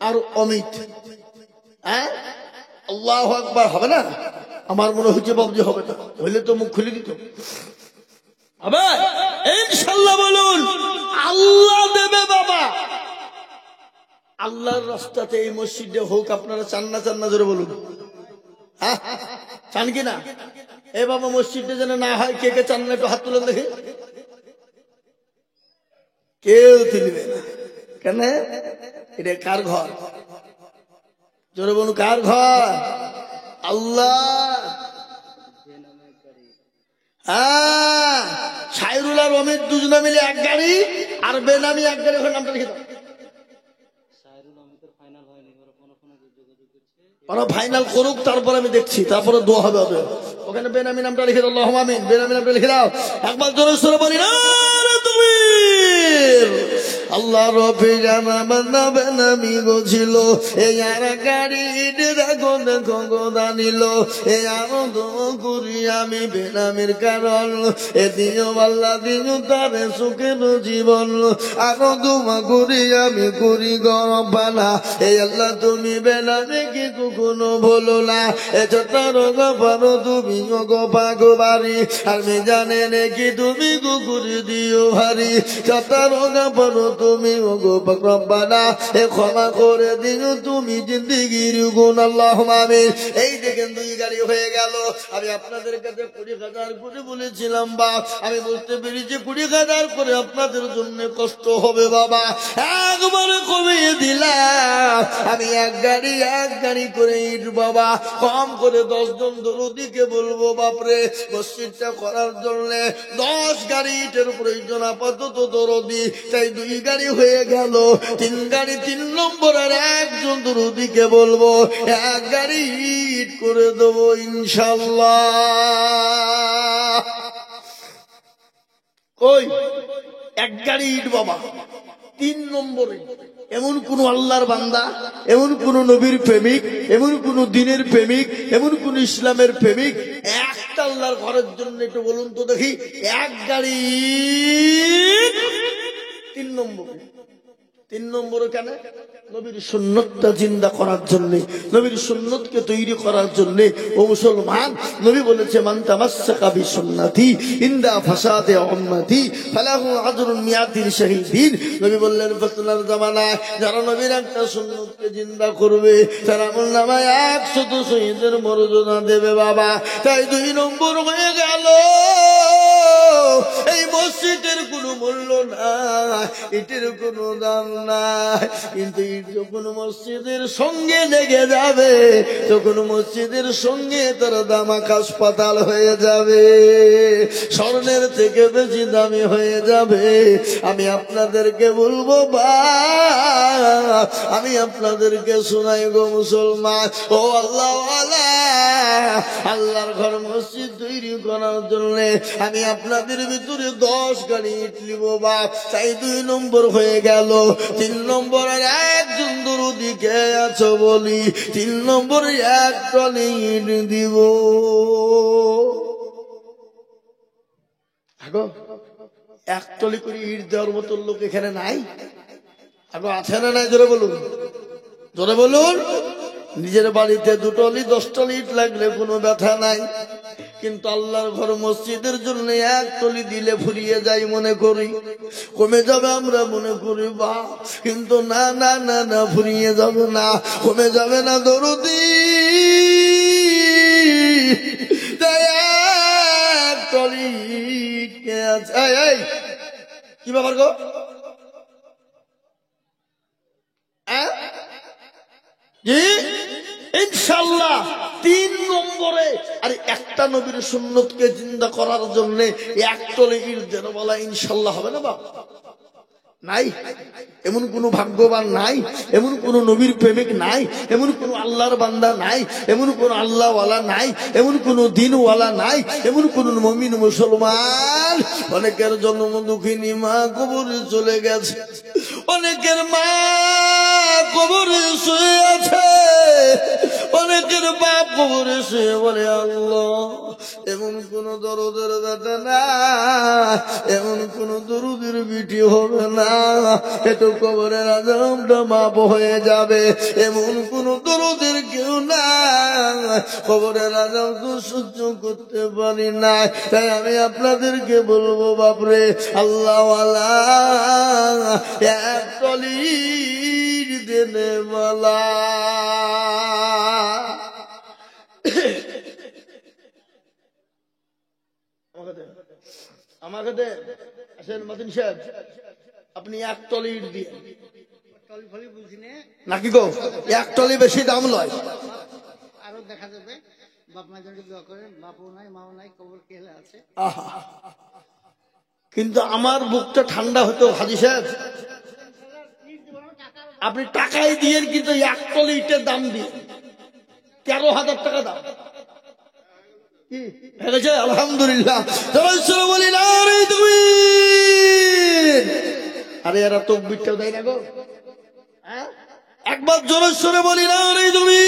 আর অমিত। হ্যাঁ, আল্লাহু আকবার। হবে না? আমার মনে হচ্ছে বাবজি হবে না, হইলে তো মুখ খুলে দিত। হবে ইনশাল্লাহ। বলুন আল্লাহ দেবে বাবা। আল্লাহর রাস্তাতে এই মসজিদে হোক, আপনারা চান না? চান না? জোরে বলুন। হ্যাঁ, চান কি না? এ বাবা মসজিদে যেন না হয়, কে কে চান না? একটু হাত তুলে দেখে। কেউ তুলবে না। কেন? এটা কার ঘর? জোরে বলুন, কার ঘর? আল্লাহ। সাইরুল আর অমিত দুজনে মিলে এক গাড়ি, আর বেনামি এক গাড়ি। ওখানে নামটা লিখে দাও। ওরা ফাইনাল করুক, তারপর আমি দেখছি, তারপরে দোয়া হবে ওদের। ওখানে বেনামি নামটা লিখে দাও। আল্লাহুম্মা আমিন। বেনামি নামটা লিখে দাও। একবার জোরে সোরে বলি না তাকবীর। আল্লাহ রবি জানা বান্দা বেনামি গছিল, এই আর গাড়ি দেখো দেখো গোদা নিল। এই আরো দোয়া করি আমি বেনামির কারণ, এ দিও আল্লাহ দিও তারে সুখের জীবন। আরো দোয়া করি আমি করি গরম পানা, এই আল্লাহ তুমি বেনামি কি কখনো বলো না। এ ছোট্ট পারো তুমি গোপা গোবারি, আর আমি জানে নাকি তুমি কুকুরি দিও ভারী। ছোট্ট পারো তুমি গোপা রব্বানা, এ ক্ষমা করে দিও তুমি জিন্দিগির গুণ। আল্লাহুম্মা আমিন। এই দেখেন দুই গাড়ি হয়ে গেল। আমি আপনাদের কাছে 20,000 করে বলেছিলাম, বা আমি বুঝতে পেরেছি 20,000 করে আপনাদের জন্য কষ্ট হবে বাবা, একবারে কমিয়ে দিলাম। আমি এক গাড়ি করে ইট বাবা, কম করে 10 জন দরদিকে বলবো বাপরে মসজিদটা করার জন্য 10 গাড়ি ইটের প্রয়োজন আপাতত দরদি। তাই 2 গাড়ি হয়ে গেল, 3 গাড়ি 3 নম্বরের একজন দরদিকে বলবো 1 গাড়ি ইট করে দেবো ইনশাল্লাহ। ওই 1 গাড়ি ইট বাবা 3 নম্বরে। এমন কোন আল্লাহর বান্দা, এমন কোন নবীর প্রেমিক, এমন কোন দিনের প্রেমিক, এমন কোন ইসলামের প্রেমিক একটা আল্লাহর ঘরের জন্য একটু বলুন তো দেখি, 1 গাড়ি 3 নম্বরে। 3 নম্বরে কেন? নবীর সুন্নতটা জিন্দা করার জন্য, নবীর সুন্নতকে তৈরি করার জন্য। ও মুসলমান, নবী বলেছে মান তামাসসাকা বিসুন্নতি ইনদা ফাসাদে উম্মতি ফালাহু আজরুন মিয়াতিল শাহীদিন। নবী বললেন ফিতনার জামানায় যারা নবীর একটা সুন্নতকে জিন্দা করবে তারা আমলনামায় 100 শহীদের মর্যাদা দেবে বাবা। তাই 2 নম্বর হয়ে গেল। এই মসজিদের কোনো মূল্য নাই, এটির কোনো দাম নাই, কিন্তু যখন মসজিদের সঙ্গে লেগে যাবে তখন মসজিদের সঙ্গে তার দাম আকাশ পাতাল হয়ে যাবে, স্বর্ণের থেকে বেশি দামি হয়ে যাবে। আমি আপনাদেরকে বলবো বা আমি আপনাদেরকে শোনাই গো মুসলমান, ও আল্লাহ আল্লাহর ঘর মসজিদ তৈরি করার জন্য আমি আপনাদের ভিতরে 10 গাড়ি ইট নিব বাপ। তাই 2 নম্বর হয়ে গেল। 3 নম্বরের একজন দরদি কে আছো বলি 3 নম্বরে 1 টলি ইট দিব। আগো 1 টলি করে ইট দেওয়ার মতো লোক এখানে নাই? আগো আছে না নাই? জোরে বলুন, জোরে বলুন। নিজের বাড়িতে 2 টলি 10 টলি ইট লাগলে কোনো ব্যথা নাই, কিন্তু আল্লাহর ঘর মসজিদের জন্য 1 টলি দিলে ফুরিয়ে যায় মনে করি, কমে যাবে আমরা মনে করি বা, কিন্তু না না না না, ফুরিয়ে যাবে না, কমে যাবে না দরদি। তাই 1 টলি কে আছে? এই কি ব্যাপার গো? ইনশাআল্লাহ 3 নম্বরে। আর একটা নবীর সুন্নতকে জিন্দা করার জন্য 1 টলি ইট দেন বলা ইনশাআল্লাহ হবে না বাবা? নাই? এমন কোন ভাগ্যবান নাই, এমন কোন নবীর প্রেমিক নাই, এমন কোন আল্লাহর বান্দা নাই, এমন কোন আল্লাহওয়ালা নাই, এমন কোন দিনওয়ালা নাই, এমন কোন মুমিন মুসলমান। অনেকের জন্ম দুঃখিনী মা কবরে চলে গেছে, অনেকের মা কবরে শুয়ে আছে, অনেকের বাপ কবরে শুয়ে বলে আল্লাহ এমন কোন দরদের ব্যথা না, এমন কোন দরুদের বিটি হবে না, এতো কবরের আযাবটা মাপ হয়ে যাবে, এমন কোন দরদের কেউ না, কবরের আযাব তো সহ্য করতে পারি না। তাই আমি আপনাদেরকে বলবো বাপরে আল্লাহওয়ালা 1 টলি দেনে মালা। আমাকে দে আসেন মাতিন সাহেব, আপনি 1 টলি ইট দিয়ে নাকি গো? 1 টলি বেশি দাম লয়, আরো দেখা যাবে বাপ মায়ের জন্য দোয়া করেন, বাপও নাই মাও নাই, কবর কেলে আছে। আহা, কিন্তু আমার বুকটা ঠান্ডা হতো হাজী সাহেব, আপনি টাকাই দিয়ে কিন্তু 1 টলি ইটের দাম দিয়ে 13,000 টাকা দাম কি হয়ে গেছে। আলহামদুলিল্লাহ। বলি না রে তুমি, আরে এরা তকবীরটাও দেয় না গো, একবার জোরে সরে বলি না রে তুমি।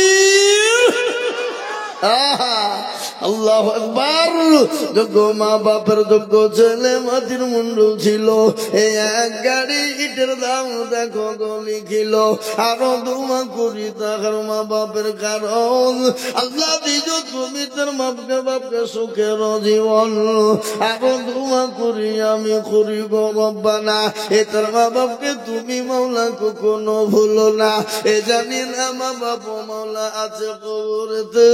আল্লাহু আকবার। যোগ্য মা বাপের যোগ্য ছেলে মাটির মুন্ডল ছিল, এই এক গাড়ি ইটের দাম দেখো গলি ছিল। আরো দুমা করি তাহার মা বাপের কারণ আল্লাহ দিজ তুমি তার বাপকে সুখের জীবন। আরো দুমা করি আমি করি গো রব্বানা, এ তার মা বাপকে তুমি মাওলা কখনো ভুলো না। এ জানি না মা বাপ মাওলা আছে কবরেতে,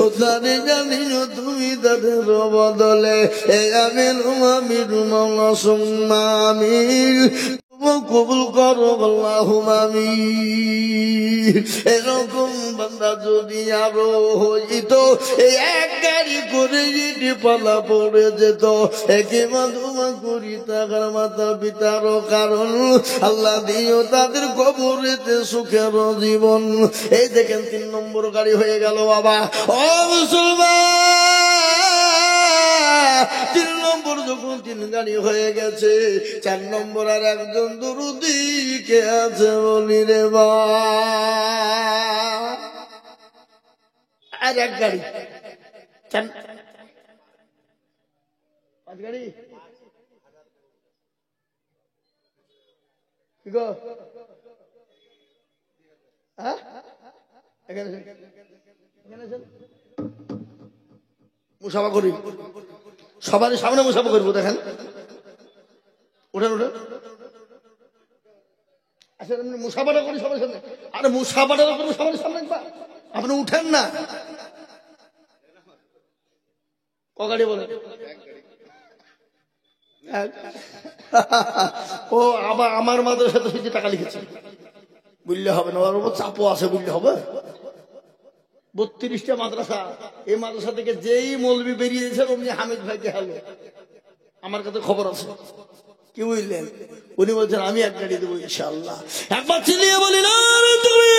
ও জানি জানি তুমি তাদের বদলে এ আমিন আমিন মাওলা সুম্মা আমিন কবুল করো আল্লাহুম্মা আমিন। এরকম বান্দা যদি আরো হইত, এই এক গাড়ি করে ইটি পালা পড়ে যেত, একে মাধুমা করি তাহার মাতা পিতার কারণ আল্লাহ দিও তাদের কবরেতে সুখের জীবন। এই দেখেন 3 নম্বর গাড়ি হয়ে গেল বাবা। ও মুসলমান, 3 নম্বর যখন 3 গাড়ি হয়ে গেছে, 4 নম্বর আর একজন দুরুদি কে আছে বলি রে বা, আর এক গাড়ি 5 গাড়ি কি গো, হ্যাঁ এখানে মুসাফা করি, সবার সামনে মুসাফা করবো। দেখেন উঠেন উঠেন, আচ্ছা মুসাফাটা করি সবার সামনে। আরে মুসাফাটা করবো সবার সামনে, আপনি উঠেন না। ক গাড়ি বলে? ও আবার আমার মাদ্রাসাতে শুধু টাকা লিখেছে, বুঝলে হবে না, ওর উপর চাপও আছে, বুঝলে হবে। 32টা মাদ্রাসা, এই মাদ্রাসা থেকে যেই মৌলবি বেরিয়েছে অমনি হামিদ ভাইকে হ্যালো, আমার কাছে খবর আছে। কি বুঝলেন? উনি বলছেন আমি এক গাড়ি দেবো ইনশাআল্লাহ। একবার চিলিয়ে বলি না তুমি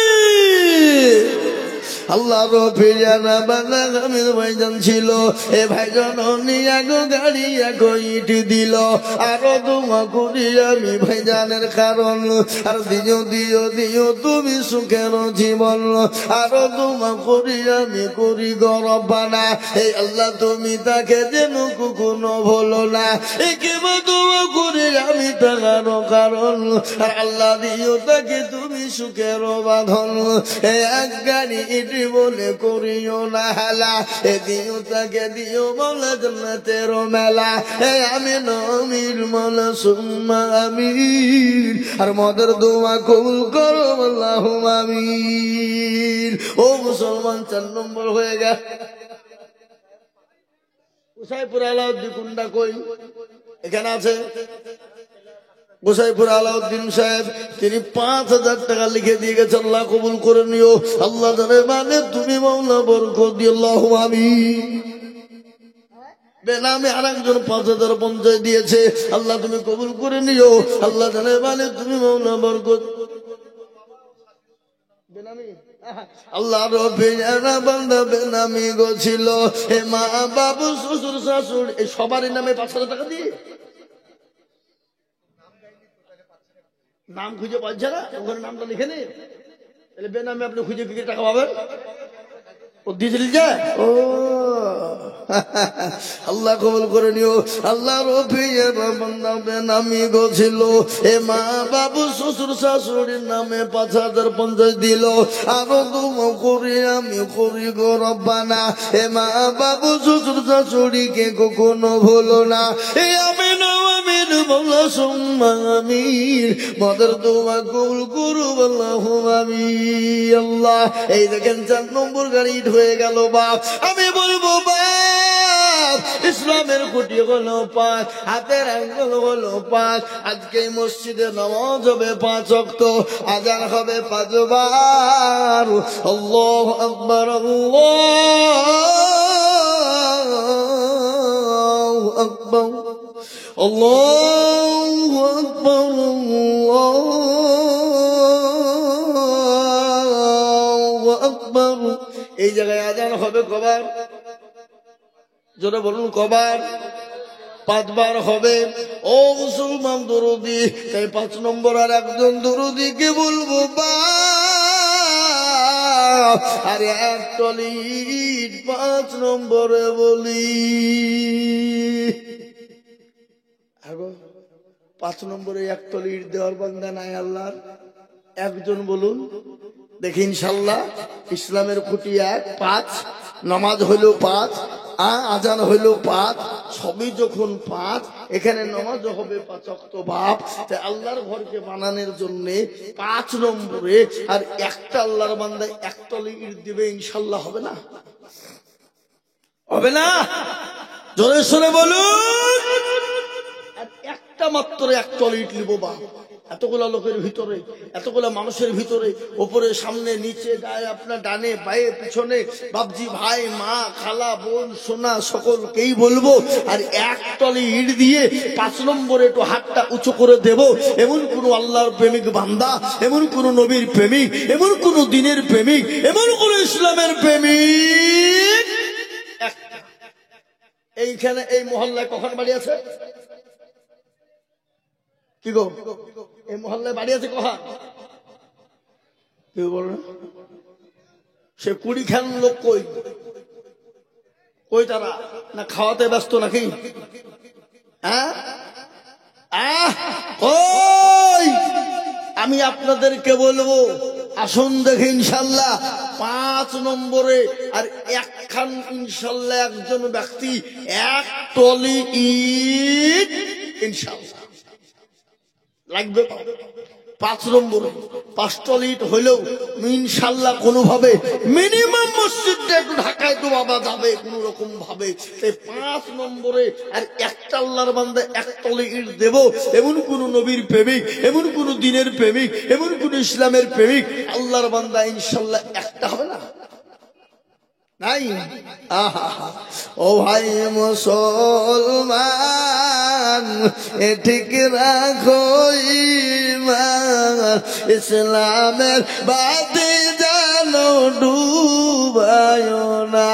আল্লাহ রফিজানা বান্দা হামিদ ভাইজান ছিল, এ ভাইজান নিয়াগো গাড়ি এগো ইট দিল। আরো দুমা করি আমি ভাইজানের কারণ আর দিও দিও দিও তুমি সুখের জীবন। আরো দুমা করি আমি করি গো রব্বানা, এই আল্লাহ তুমি তাকে যেন কখনো ভুলো না। একে দুমা করি আমি তাহার কারণ আর আল্লাহ দিও তাকে তুমি সুখের বাঁধন। এই এক গাড়ি ইট বলে করিও না হেলা, এ দিও তাকে দিও মাওলা জান্নাতের মেলা। এ আমিন আমিন মাওলা সুম্মা আমিন, আর মদের দোয়া কবুল করো আল্লাহুম্মা আমিন। ও মুসলমান 4 নম্বর হয়ে গেল। গোসাইপুর আলাউদ্দিন কুন্ডা কই? এখানে আছে গোসাইপুর আলাউদ্দিন সাহেব, তিনি 5,000 টাকা লিখে দিয়ে গেছে, আল্লাহ কবুল করে নিও। আল্লাহ জানে মানে তুমি মাওলা বরকত দিও আল্লাহুম্মা আমিন। বেনামে আরেকজন 5,050 দিয়েছে, আল্লাহ তুমি কবুল করে নিও। আল্লাহ জানে মানে তুমি মাওলা বরকত। বেনামি আল্লাহ রফিজানা বান্দা বেনামি গো ছিল, হে মা বাবু শ্বশুর শাশুড়ি এই সবারই নামে 5,000 টাকা দিয়ে নাম খুঁজে পাচ্ছে না, ওখানে নামটা লিখে নে, তাহলে বেনামে আপনি খুঁজে কি টাকা পাবেন? ও দিয়েছিল যে ও আল্লাহ কবুল করে নিও। আল্লাহ রফিজানা বান্দা বেনামি গো ছিল, এ মা বাবু শ্বশুর শাশুড়ির নামে 5,050 দিল। আরো দুমা করি আমি করি গো রব্বানা, এ মা বাবু শ্বশুর শাশুড়িকে কখনো ভুলো না। এ আমিন আমিন মাওলা সুম্মা আমিন, মদের দোয়া কবুল করু আল্লাহুম্মা আমিন। আল্লাহ এই দেখেন 4 নম্বর গাড়ি হয়ে গেল বাপ। আমি বলবো বাপ, ইসলামের খুঁটি হলো 5, হাতের আঙ্গুল হলো 5। আজকে মসজিদে নামাজ হবে 5 ওয়াক্ত, আযান হবে 5 বার। আল্লাহু আকবার, আল্লাহ আল্লাহু আকবার, আল্লাহু আকবার। এই জায়গায় আজান হবে কবার? জোরে বলুন কবার? 5 বার হবে। ও মুসলমান দরুদি, তাই 5 নম্বর আর একজন দরুদিকে বলবো বাপ, আরে এক টলিট 5 নম্বরে বলি। 5 নম্বরে এক টলিট দেওয়ার বান্দা নাই আল্লাহর? একজন বলুন দেখি। ইনশাল্লাহ ইসলামের খুঁটি 1, 5, নামাজ হইল 5, আজান হইল 5, সবই যখন 5, এখানে নামাজ হবে 5 ওয়াক্ত বাপ। তাই আল্লাহর ঘরকে বানানোর জন্য 5 নম্বরে আর একটা আল্লাহর বান্দা এক তলে ইট দিবে, ইনশাল্লাহ হবে না? হবে না? জোরে শুনে বলুন। আর একটা মাত্র এক তলে ইট নিব বাপ। এতগুলা লোকের ভিতরে, এতগুলা মানুষের ভিতরে, উপরে সামনে নিচে গায়ে আপনার ডানে বায়ে পিছনে, বাপজি ভাই মা খালা বোন সোনা সকলকেই বলবো আর এক তলে ইট দিয়ে 5 নম্বরে একটু হাতটা উঁচু করে দেব। এমন কোন আল্লাহর প্রেমিক বান্দা, এমন কোন নবীর প্রেমিক, এমন কোন দিনের প্রেমিক, এমন কোন ইসলামের প্রেমিক এইখানে এই মহল্লায় কখন বাড়ি আছে? কি গো, এই মহল্লায় বাড়ি আছে কখন? কেউ বল না। সে 20 খান লোক কই কই তারা? না খাওয়াতে ব্যস্ত নাকি? হ্যাঁ কই? আমি আপনাদেরকে বলবো আসুন দেখে ইনশাল্লাহ 5 নম্বরে আর একখান ইনশাল্লাহ একজন ব্যক্তি এক টলি ইট ইনশাল্লাহ লাগবে। 5 নম্বরে 5 টলি ইট হইলেও ইনশাল্লাহ কোনোভাবে মিনিমাম মসজিদটা একটু ঢাকায় তো বাবা যাবে কোন রকম ভাবে। 5 নম্বরে আর একটা আল্লাহর বান্দা এক টলি ইট দেব। এমন কোন নবীর প্রেমিক, এমন কোন দিনের প্রেমিক, এমন কোন ইসলামের প্রেমিক আল্লাহর বান্দা ইনশাল্লাহ একটা হবে না? নাই? ও ভাই মুসলমান, এ ঠিক রাখো ঈমান, ইসলামের বাতি জানো ডুবায় না।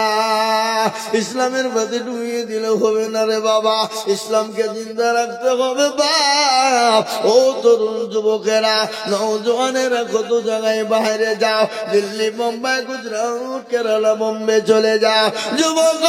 ইসলামের বাতি ডুবিয়ে দিলে হবে না রে বাবা, ইসলামকে জিন্দা রাখতে হবে বাপ। ও তরুণ যুবকেরা, নওজওয়ানেরা কত জায়গায় বাইরে যাও, দিল্লি মুম্বাই গুজরাট কেরালা বোম্বে চলে যাও। যুবক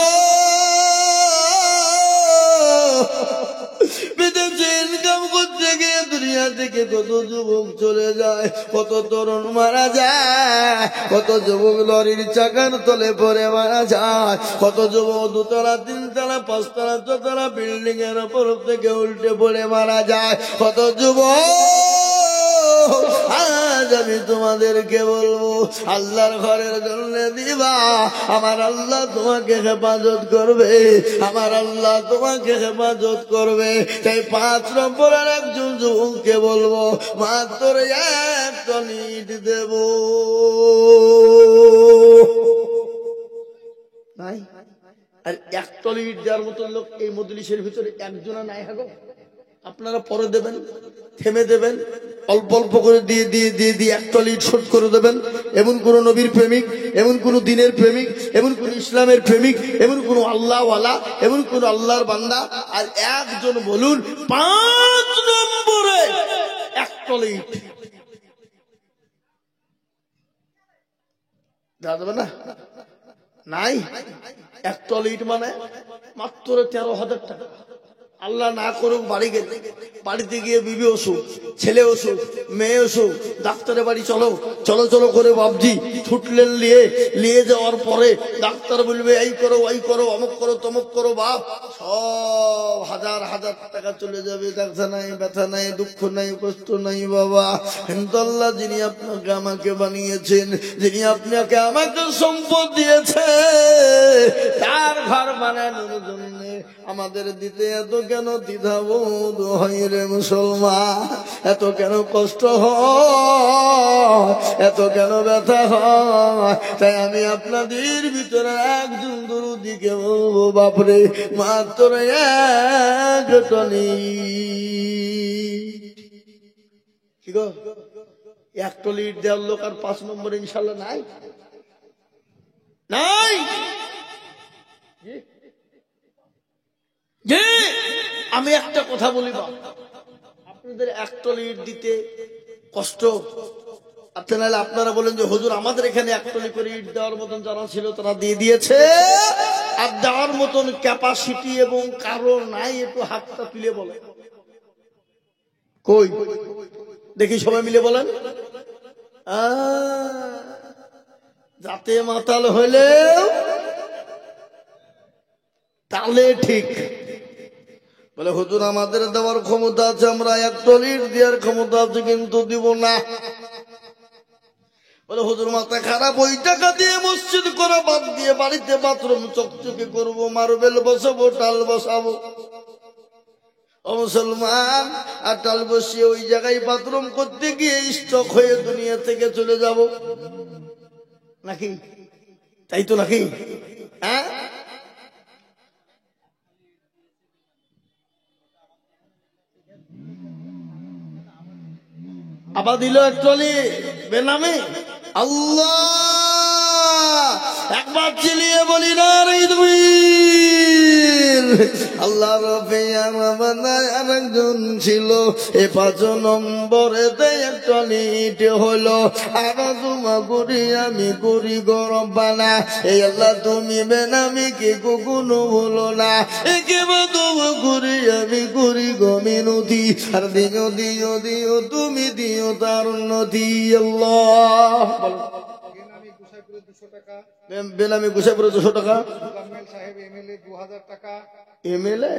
বিদেশে ইনকাম করতে গিয়ে দুনিয়া থেকে কত যুবক চলে যায়, কত তরুণ মারা যায়, কত যুবক লরির চাকার তলে পড়ে মারা যায়, কত যুবক 2 তলা 3 তলা 5 তলা 6 তলা বিল্ডিং এর উপর থেকে উল্টে পড়ে মারা যায়, কত যুবক। আজ আমি তোমাদেরকে বলবো আল্লাহর ঘরের জন্য দিবা, আমার আল্লাহ তোমাকে হেফাজত করবে, আমার আল্লাহ তোমাকে হেফাজত করবে। তাই 5 নম্বরের একজন যুবককে বলবো মাত্র এক টন ইট দেব। নাই? আর এক টন ইট দেওয়ার মতো লোক এই মজলিসের ভিতরে একজনা নাই। হাগো আপনারা পরে দেবেন, থেমে দেবেন, অল্প অল্প করে দিয়ে দিয়ে দিয়ে দিয়ে এক টলি ইট শোধ করে দেবেন। এমন কোন নবীর প্রেমিক, এমন কোন দিনের প্রেমিক, এমন কোন ইসলামের প্রেমিক, এমন কোন আল্লাহওয়ালা, এমন কোন আল্লাহর বান্দা আর একজন বলুন 5 নম্বরে এক টলি ইট দেওয়া যাবে না? নাই? এক টলি ইট মানে মাত্র 13,000 টাকা। আল্লাহ না করুক বাড়ি গেলে, বাড়িতে গিয়ে বিবি অসুখ, ছেলে অসুখ, মেয়ে অসুখ, ডাক্তারের বাড়ি চলো চলো চলো করে বাবজি ছুটলেন, নিয়ে যাওয়ার পরে ডাক্তার বলবে এই করো ওই করো অমুক করো তমুক করো, বাপ সব হাজার হাজার টাকা চলে যাবে। ব্যথা নাই, ব্যথা নাই, দুঃখ নাই, কষ্ট নাই বাবা। কিন্তু আল্লাহ যিনি আপনাকে আমাকে বানিয়েছেন, যিনি আপনাকে আমাকে সম্পদ দিয়েছে, তার ঘর বানানোর জন্য আমাদের দিতে এত কেন দ্বিধাবোধ হয় রে মুসলমান, এত কেন কষ্ট হয়, এত কেন ব্যথা হয়। তাই আমি আপনাদের ভিতরে একজন দরুদিকে বলবো, বাপরে মাত্র এক টনি কি গো, এক টলি ইট দেওয়ার লোক আর 5 নম্বর ইনশাল্লাহ নাই নাই। যে আমি একটা কথা বলি, আপনাদের এক টলি ইট দিতে কষ্ট, আচ্ছা নাহলে আপনারা বলেন যে হুজুর আমাদের এখানে এক টলি করে ইট দেওয়ার মতন যারা ছিল তারা দিয়ে দিয়েছে, আর দেওয়ার মতন ক্যাপাসিটি এবং কারণ নাই, একটু হাতটা তুলে বলে কই দেখি, সবাই মিলে বলেন। যাতে মাতাল হইলেও তাহলে ঠিক বলে হুজুর আমাদের দেওয়ার ক্ষমতা আছে, আমরা এক টলি ইট দেওয়ার ক্ষমতা আছে কিন্তু দিব না। বলে হুজুর মাথা খারাপ, ওই টাকা দিয়ে মসজিদ করা বাদ দিয়ে বাড়িতে বাথরুম চকচকে করবো, মার্বেল বসাবো, টাল বসাবো। ও মুসলমান, আর টাল বসিয়ে ওই জায়গায় বাথরুম করতে গিয়ে স্টক হয়ে দুনিয়া থেকে চলে যাব নাকি? তাই তো নাকি? হ্যাঁ, আবার দিল এক টলি বেনামে। আল্লাহ, একবার চিলিয়ে বলি না রে তুমি। আল্লাহ রবে আর একজন ছিল, এ 5 নম্বরে এক টলি ইট হলো, আর তোমা করি আমি করি গরম বানা। এই আল্লাহ তুমি বেনামি কে কখনো বলো না, একে তোমা করি আমি করি গমিনতি, আর দিও দিও দিও তুমি দিও তার নদী। আল্লাহ, বেনামি গুসাইপুরে 200 টাকা, মোজাম্মেল সাহেব এমএলএ 2000 টাকা, এমএলএ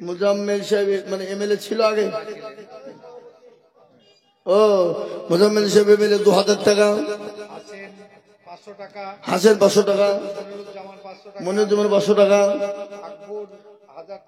মুজাম্মেল সাহেব মানে এমএলএ ছিল আগে। ও মুজাম্মেল সাহেব এমএলএ 2000 টাকা, হাসেন 500 টাকা, হাসেন 500 টাকা, মনিরুজ্জামান 500 টাকা, মনিরুজ্জামান 500 টাকা, আকবর 1000